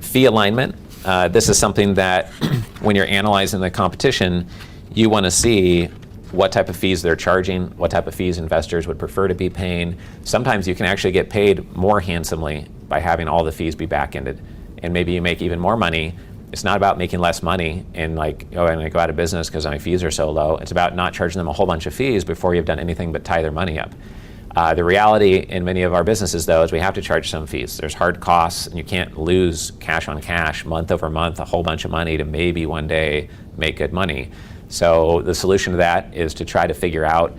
Fee alignment. This is something that when you're analyzing the competition, you want to see what type of fees they're charging, what type of fees investors would prefer to be paying. Sometimes you can actually get paid more handsomely by having all the fees be back-ended. And maybe you make even more money. It's not about making less money and like, oh, I'm going to go out of business because my fees are so low. It's about not charging them a whole bunch of fees before you've done anything but tie their money up. The reality in many of our businesses, though, is we have to charge some fees. There's hard costs, and you can't lose cash on cash, month over month, a whole bunch of money to maybe one day make good money. So the solution to that is to try to figure out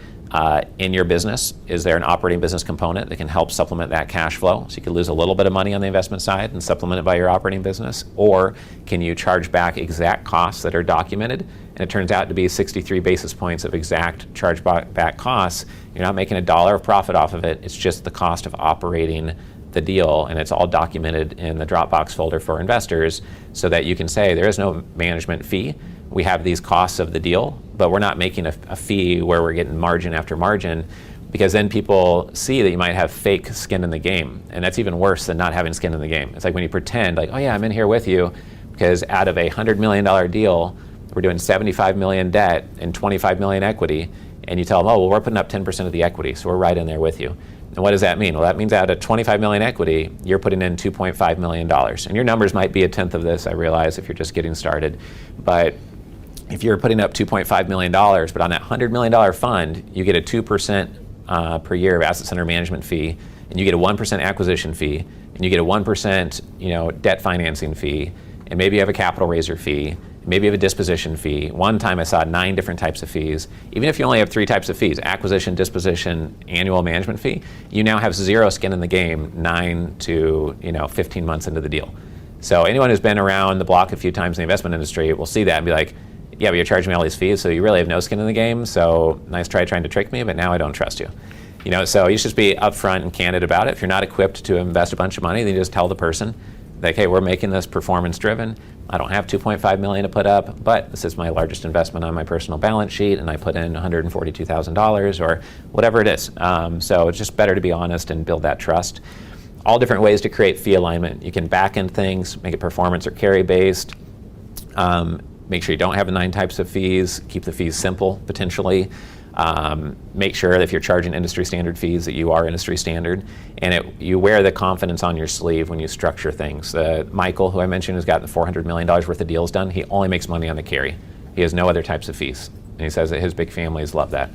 in your business, is there an operating business component that can help supplement that cash flow? So you could lose a little bit of money on the investment side and supplement it by your operating business. Or can you charge back exact costs that are documented? And it turns out to be 63 basis points of exact charge back costs. You're not making $1 of profit off of it. It's just the cost of operating the deal, and it's all documented in the Dropbox folder for investors so that you can say there is no management fee. We have these costs of the deal, but we're not making a fee where we're getting margin after margin, because then people see that you might have fake skin in the game. And that's even worse than not having skin in the game. It's like when you pretend like, oh yeah, I'm in here with you, because out of a $100 million deal, we're doing 75 million debt and 25 million equity, and you tell them, oh, well, we're putting up 10% of the equity, so we're right in there with you. And what does that mean? Well, that means out of 25 million equity, you're putting in $2.5 million. And your numbers might be a tenth of this, I realize, if you're just getting started. But if you're putting up $2.5 million, but on that $100 million fund, you get a 2% per year of assets under management fee, and you get a 1% acquisition fee, and you get a 1% debt financing fee, and maybe you have a capital raiser fee, maybe you have a disposition fee. One time I saw 9 different types of fees. Even if you only have 3 types of fees, acquisition, disposition, annual management fee, you now have 0 skin in the game 9 to 15 months into the deal. So anyone who's been around the block a few times in the investment industry will see that and be like, yeah, but you're charging me all these fees, so you really have no skin in the game, so nice try trying to trick me, but now I don't trust you. So you should just be upfront and candid about it. If you're not equipped to invest a bunch of money, then you just tell the person, like, hey, we're making this performance driven. I don't have $2.5 million to put up, but this is my largest investment on my personal balance sheet, and I put in $142,000 or whatever it is. So it's just better to be honest and build that trust. All different ways to create fee alignment. You can back end things, make it performance or carry based. Make sure you don't have the 9 types of fees. Keep the fees simple, potentially. Make sure that if you're charging industry standard fees that you are industry standard, and you wear the confidence on your sleeve when you structure things. Michael, who I mentioned, has gotten $400 million worth of deals done. He only makes money on the carry. He has no other types of fees. And he says that his big families love that.